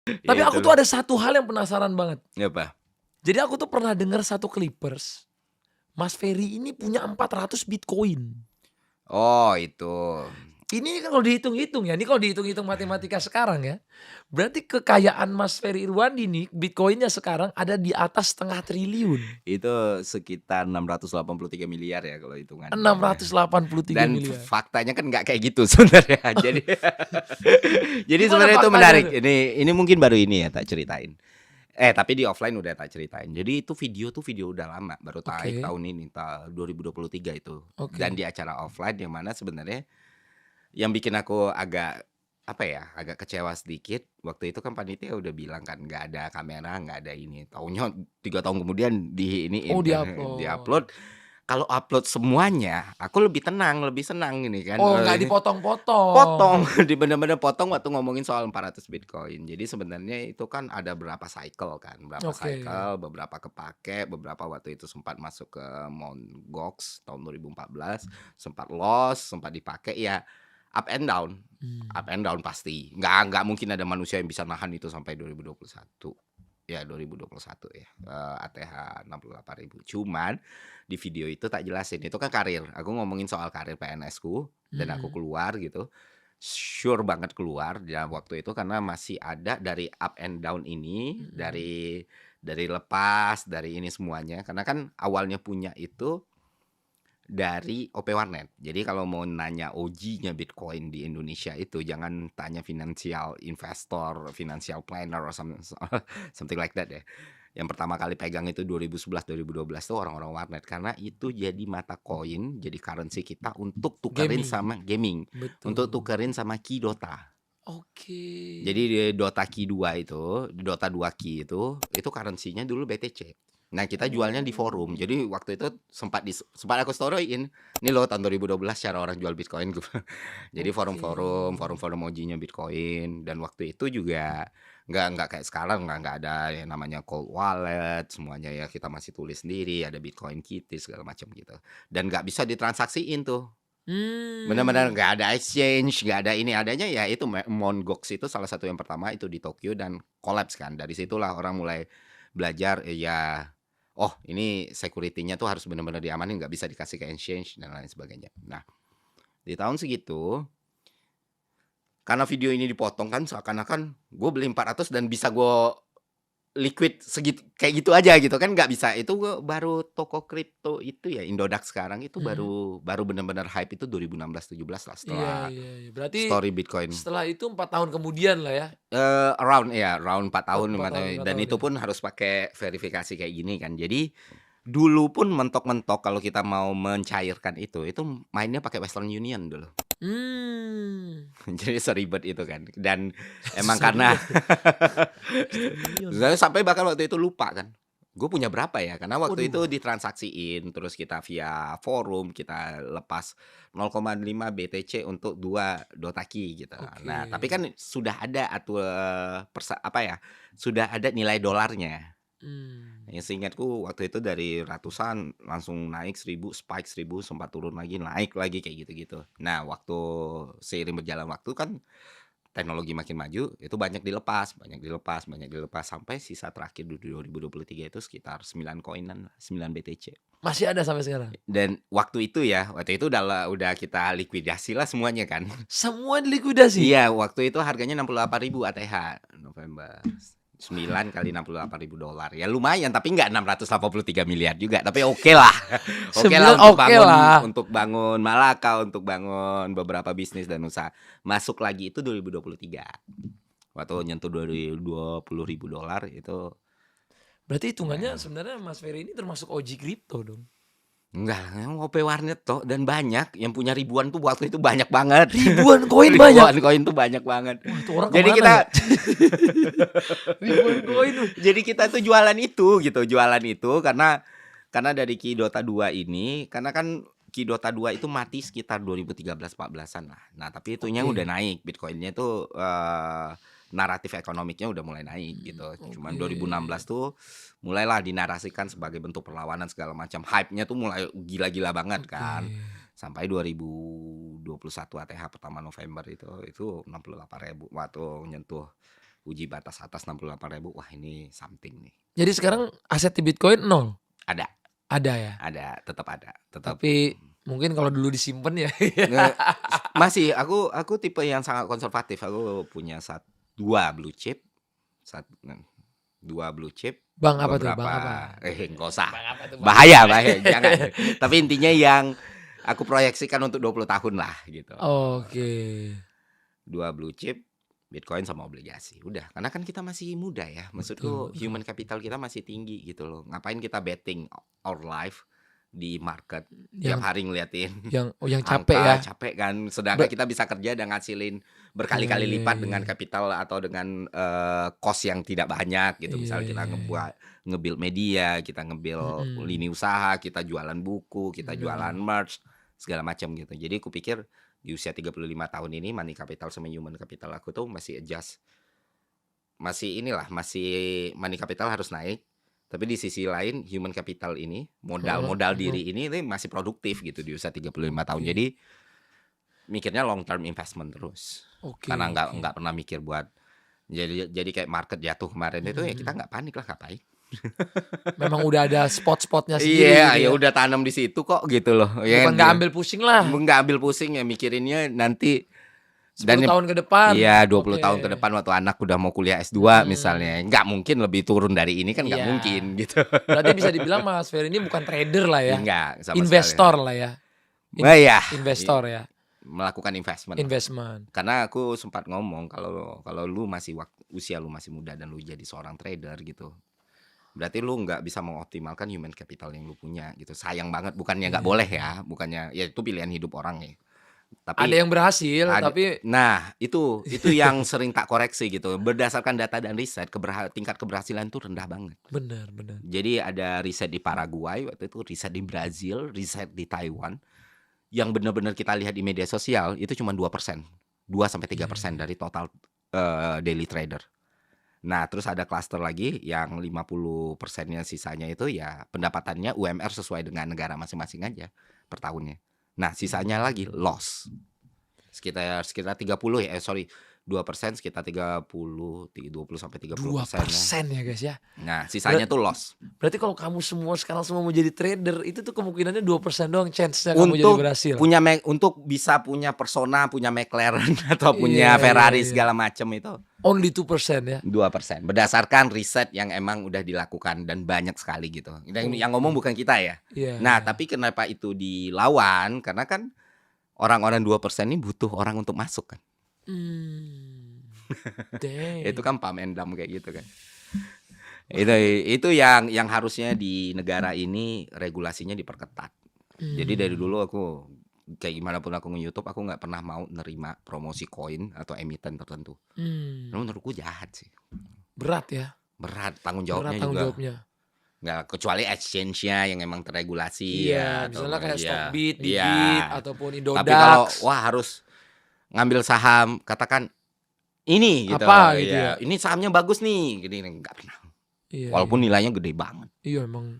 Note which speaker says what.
Speaker 1: Ya
Speaker 2: Tapi aku tuh
Speaker 1: itulah.
Speaker 2: ada satu hal yang penasaran banget.
Speaker 1: Apa?
Speaker 2: Jadi aku tuh pernah dengar satu Clippers, Mas Ferry ini punya 400 Bitcoin.
Speaker 1: Oh itu.
Speaker 2: Ini kan kalau dihitung-hitung ya, ini kalau dihitung-hitung matematika sekarang ya, berarti kekayaan Mas Ferry Irwandi nih, Bitcoinnya sekarang ada di atas 500 triliun.
Speaker 1: Itu sekitar 683 miliar ya kalau hitungannya.
Speaker 2: 683
Speaker 1: Dan
Speaker 2: miliar.
Speaker 1: faktanya kan nggak kayak gitu sebenarnya. Jadi
Speaker 2: Gimana
Speaker 1: sebenarnya itu
Speaker 2: faktanya
Speaker 1: menarik.
Speaker 2: tuh?
Speaker 1: Ini mungkin baru ini ya tak ceritain. Tapi di offline udah tak ceritain. Jadi itu video udah lama, baru naik
Speaker 2: Oke,
Speaker 1: tahun ini, 2023 itu. Dan
Speaker 2: oke.
Speaker 1: di acara offline yang mana sebenarnya yang bikin aku agak apa ya, agak kecewa sedikit. Waktu itu kan panitia udah bilang kan nggak ada kamera, nggak ada ini. Taunya 3 tahun kemudian
Speaker 2: Oh,
Speaker 1: diiniin kan,
Speaker 2: diupload.
Speaker 1: diupload. Kalau upload semuanya, aku lebih tenang, lebih senang ini kan.
Speaker 2: Oh, nggak dipotong-potong.
Speaker 1: Potong, di bener-bener potong waktu ngomongin soal 400 Bitcoin. Jadi sebenarnya itu kan ada berapa cycle kan, berapa
Speaker 2: Oke.
Speaker 1: cycle, beberapa kepake, beberapa waktu itu sempat masuk ke Mt. Gox tahun 2014, sempat loss, sempat dipakai ya up and down. Up
Speaker 2: Hmm.
Speaker 1: and down pasti. Nggak mungkin ada manusia yang bisa nahan itu sampai 2021. Ya 2021 ya, ATH 68.000. Cuman di video itu tak jelasin, itu kan karir. Aku ngomongin soal karir PNS-ku dan aku
Speaker 2: Hmm.
Speaker 1: keluar gitu. Sure banget keluar ya waktu itu karena masih ada dari up and down ini,
Speaker 2: Hmm.
Speaker 1: dari lepas, dari ini semuanya. Karena kan awalnya punya itu dari OP Warnet. Jadi kalau mau nanya OG-nya Bitcoin di Indonesia itu jangan tanya financial investor, financial planner or something like that ya. Yang pertama kali pegang itu 2011 2012 tuh orang-orang warnet karena itu jadi mata koin, jadi currency kita untuk tukerin
Speaker 2: Gaming.
Speaker 1: sama gaming, untuk
Speaker 2: Betul.
Speaker 1: tukerin sama Key Dota.
Speaker 2: Oke.
Speaker 1: Jadi di Dota Key 2 itu, di Dota 2 Key itu currency-nya dulu BTC. Nah, kita jualnya di forum.
Speaker 2: Oh.
Speaker 1: Jadi waktu itu sempat aku storyin. Ini loh tahun 2012 cara orang jual Bitcoin gitu. Jadi
Speaker 2: Oke.
Speaker 1: forum OG-nya Bitcoin dan waktu itu juga nggak kayak sekarang nggak ada yang namanya cold wallet semuanya ya kita masih tulis sendiri ada Bitcoin Kitty segala macam gitu dan nggak bisa ditransaksiin tuh. Benar-benar
Speaker 2: Hmm.
Speaker 1: nggak ada exchange, nggak ada ini, adanya ya itu Mt. Gox itu salah satu yang pertama itu di Tokyo dan collapse kan. Dari situlah orang mulai belajar, ya, oh ini security-nya tuh harus benar-benar diamanin, nggak bisa dikasih ke exchange dan lain sebagainya. Nah, di tahun segitu, karena video ini dipotong kan seakan-akan gue beli 400 dan bisa gue liquid segitu kayak gitu aja gitu kan nggak bisa. Itu gua baru toko kripto itu ya Indodax sekarang itu
Speaker 2: Mhm.
Speaker 1: baru baru benar-benar hype itu 2016-17 lah
Speaker 2: Iya,
Speaker 1: setelah
Speaker 2: iya, iya. Berarti
Speaker 1: story Bitcoin.
Speaker 2: setelah itu 4 tahun kemudian lah ya?
Speaker 1: Around 4
Speaker 2: Oh,
Speaker 1: tahun,
Speaker 2: 4
Speaker 1: 5
Speaker 2: tahun,
Speaker 1: tahun
Speaker 2: 5
Speaker 1: dan
Speaker 2: tahun
Speaker 1: itu
Speaker 2: ya?
Speaker 1: pun harus pakai verifikasi kayak gini kan. Jadi dulu pun mentok-mentok kalau kita mau mencairkan itu mainnya pakai Western Union dulu.
Speaker 2: Mmm.
Speaker 1: Jadi seribet itu kan dan emang karena
Speaker 2: Seribet ya? Western Union.
Speaker 1: saya sampai bahkan waktu itu lupa kan, gue punya berapa ya, karena waktu
Speaker 2: Waduh.
Speaker 1: itu ditransaksiin, terus kita via forum, kita lepas 0,5 BTC untuk 2 Dotaki gitu.
Speaker 2: Oke.
Speaker 1: Nah, tapi kan sudah ada apa ya, sudah ada nilai dolarnya.
Speaker 2: Mmm.
Speaker 1: Yang seingatku waktu itu dari ratusan langsung naik 1.000, spike 1.000, sempat turun lagi, naik lagi, kayak gitu-gitu. Nah, waktu seiring berjalan waktu kan teknologi makin maju, itu banyak dilepas, sampai sisa terakhir di 2023 itu sekitar 9 koinan lah, 9 BTC.
Speaker 2: Masih ada sampai sekarang?
Speaker 1: Dan waktu itu udah kita likuidasi lah semuanya kan.
Speaker 2: Semua dilikuidasi?
Speaker 1: Iya, waktu itu harganya 68.000 ATH November. 9 kali $68.000. Ya lumayan, tapi nggak 683 miliar juga, tapi oke lah. Oke lah
Speaker 2: 9
Speaker 1: untuk
Speaker 2: oke
Speaker 1: bangun
Speaker 2: lah.
Speaker 1: untuk bangun Malaka, untuk bangun beberapa bisnis dan usaha. Masuk lagi itu 2023. Waktu nyentuh $20.000 itu
Speaker 2: Berarti hitungannya
Speaker 1: ya
Speaker 2: sebenarnya Mas Ferry ini termasuk OG kripto dong?
Speaker 1: enggak, yang OP warnet toh dan banyak yang punya ribuan tuh waktu itu banyak banget.
Speaker 2: Ribuan koin banyak?
Speaker 1: Ribuan koin tuh banyak banget.
Speaker 2: Wah, itu orang
Speaker 1: Jadi
Speaker 2: kemana ya?
Speaker 1: kita
Speaker 2: Ribuan koin tuh.
Speaker 1: jadi kita tuh jualan itu gitu, jualan itu karena dari Ki Dota 2 ini, karena kan Ki Dota 2 itu mati sekitar 2013-14-an lah. Nah, tapi itunya udah
Speaker 2: Oke.
Speaker 1: naik, Bitcoin-nya tuh naratif ekonomiknya udah mulai naik gitu. Cuman
Speaker 2: Oke.
Speaker 1: 2016 tuh mulailah dinarasikan sebagai bentuk perlawanan segala macam. Hype-nya tuh mulai gila-gila banget
Speaker 2: Oke.
Speaker 1: kan. Sampai 2021 ATH pertama November itu 68.000 waktu nyentuh uji batas atas 68.000, wah ini something nih.
Speaker 2: Jadi sekarang aset di Bitcoin 0?
Speaker 1: Ada
Speaker 2: Ada ya?
Speaker 1: tetap ada, tetap.
Speaker 2: Tapi mungkin kalau dulu disimpan ya.
Speaker 1: Masih aku tipe yang sangat konservatif. Aku punya 2 blue chip, 2 blue chip,
Speaker 2: Bang apa tuh?
Speaker 1: beberapa
Speaker 2: Bang apa?
Speaker 1: enggak usah.
Speaker 2: Bang apa tuh? Bang?
Speaker 1: Bahaya, jangan. Tapi intinya yang aku proyeksikan untuk 20 tahun lah gitu.
Speaker 2: Oke.
Speaker 1: 2 blue chip, Bitcoin sama obligasi. Udah, karena kan kita masih muda ya. Maksudku
Speaker 2: Betul.
Speaker 1: human capital kita masih tinggi gitu loh. Ngapain kita betting our life di market tiap
Speaker 2: Yang
Speaker 1: hari ngeliatin
Speaker 2: yang capek ya.
Speaker 1: angka, capek kan. Sedangkan kita bisa kerja dan ngasilin berkali-kali
Speaker 2: Iya,
Speaker 1: lipat
Speaker 2: iya,
Speaker 1: dengan
Speaker 2: iya.
Speaker 1: capital atau dengan cost yang tidak banyak gitu.
Speaker 2: Iya,
Speaker 1: Misalnya kita
Speaker 2: iya, iya.
Speaker 1: nge-build media, kita nge-build
Speaker 2: Mhm.
Speaker 1: lini usaha, kita jualan buku, kita jualan
Speaker 2: Bener.
Speaker 1: merch, segala macam gitu. Jadi aku pikir di usia 35 tahun ini money capital sama human capital aku tuh masih adjust. Masih money capital harus naik. Tapi di sisi lain human capital ini,
Speaker 2: Heeh,
Speaker 1: modal
Speaker 2: heeh.
Speaker 1: diri ini masih produktif gitu di usia 35 tahun.
Speaker 2: Oke.
Speaker 1: Jadi mikirnya long term investment terus.
Speaker 2: Oke,
Speaker 1: Karena
Speaker 2: oke.
Speaker 1: nggak pernah mikir buat jadi kayak market jatuh kemarin itu ya kita
Speaker 2: Mhm.
Speaker 1: nggak panik lah, ngapain.
Speaker 2: Memang udah ada spot-spotnya sendiri
Speaker 1: Iya,
Speaker 2: gitu
Speaker 1: ya
Speaker 2: ya.
Speaker 1: udah tanam di situ kok gitu loh. Ya
Speaker 2: Bukan
Speaker 1: kan
Speaker 2: nggak
Speaker 1: dia
Speaker 2: ambil pusing lah,
Speaker 1: nggak ambil pusing ya mikirinnya nanti
Speaker 2: 10
Speaker 1: dan
Speaker 2: tahun ke depan.
Speaker 1: iya 20
Speaker 2: Oke.
Speaker 1: tahun ke depan waktu anak udah mau kuliah S2 misalnya.
Speaker 2: Mhm.
Speaker 1: Nggak mungkin lebih turun dari ini kan nggak
Speaker 2: Iya.
Speaker 1: mungkin gitu.
Speaker 2: Berarti bisa dibilang Mas Ferry ini bukan trader lah ya.
Speaker 1: Enggak sama
Speaker 2: Investor
Speaker 1: sekali.
Speaker 2: lah ya.
Speaker 1: Wah ya,
Speaker 2: Investor ya.
Speaker 1: melakukan investment.
Speaker 2: Investment.
Speaker 1: Karena aku sempat ngomong kalau lu masih usia lu masih muda dan lu jadi seorang trader gitu. Berarti lu nggak bisa mengoptimalkan human capital yang lu punya gitu. Sayang banget, bukannya nggak
Speaker 2: Iya,
Speaker 1: boleh
Speaker 2: iya.
Speaker 1: ya, bukannya ya itu pilihan hidup orang ya.
Speaker 2: Ada
Speaker 1: Tapi
Speaker 2: yang berhasil tapi
Speaker 1: nah itu yang sering tak koreksi gitu. Berdasarkan data dan riset tingkat keberhasilan tuh rendah banget.
Speaker 2: benar, benar.
Speaker 1: Jadi ada riset di Paraguay waktu itu, riset di Brazil, riset di Taiwan. Yang benar-benar kita lihat di media sosial itu cuma 2%. 2-3%
Speaker 2: Iya.
Speaker 1: dari total daily trader. Nah, terus ada klaster lagi yang 50%-nya sisanya itu ya pendapatannya UMR sesuai dengan negara masing-masing aja per tahunnya. Nah, sisanya lagi loss. Sekitar 30 ya, 2% sekitar 20-30%
Speaker 2: 2% ya guys ya.
Speaker 1: Nah, sisanya tuh loss.
Speaker 2: Berarti kalau kamu sekarang semua mau jadi trader itu tuh kemungkinannya 2% doang chance-nya kamu jadi
Speaker 1: Untuk
Speaker 2: berhasil.
Speaker 1: untuk bisa punya Persona, punya McLaren atau punya
Speaker 2: Iya, iya,
Speaker 1: Ferrari
Speaker 2: iya.
Speaker 1: segala macam itu
Speaker 2: Only 2% ya.
Speaker 1: 2%. Berdasarkan riset yang emang udah dilakukan dan banyak sekali gitu. Dan yang ngomong bukan kita ya.
Speaker 2: Iya,
Speaker 1: Nah,
Speaker 2: iya.
Speaker 1: tapi kenapa itu dilawan? Karena kan orang-orang 2% ini butuh orang untuk masuk kan.
Speaker 2: Dang.
Speaker 1: Itu kan pump and dump kayak gitu kan. Itu yang harusnya di negara ini regulasinya diperketat. Jadi dari dulu aku kayak gimana pun aku nge-YouTube aku nggak pernah mau nerima promosi koin atau emiten tertentu. Nah, menurutku jahat sih.
Speaker 2: Berat ya.
Speaker 1: Berat tanggung
Speaker 2: Berat
Speaker 1: jawabnya
Speaker 2: tanggung
Speaker 1: juga.
Speaker 2: jawabnya.
Speaker 1: Nggak, kecuali exchange-nya yang emang terregulasi
Speaker 2: Iya,
Speaker 1: ya atau
Speaker 2: misalnya kayak
Speaker 1: iya,
Speaker 2: Stockbit,
Speaker 1: iya.
Speaker 2: Bibit ataupun
Speaker 1: Tapi kalau
Speaker 2: Indodax.
Speaker 1: wah harus ngambil saham katakan ini gitu.
Speaker 2: Apa gitu
Speaker 1: Iya,
Speaker 2: ya.
Speaker 1: ini sahamnya bagus nih, gini nggak pernah.
Speaker 2: Iya,
Speaker 1: Walaupun
Speaker 2: iya.
Speaker 1: nilainya gede banget.
Speaker 2: Iya emang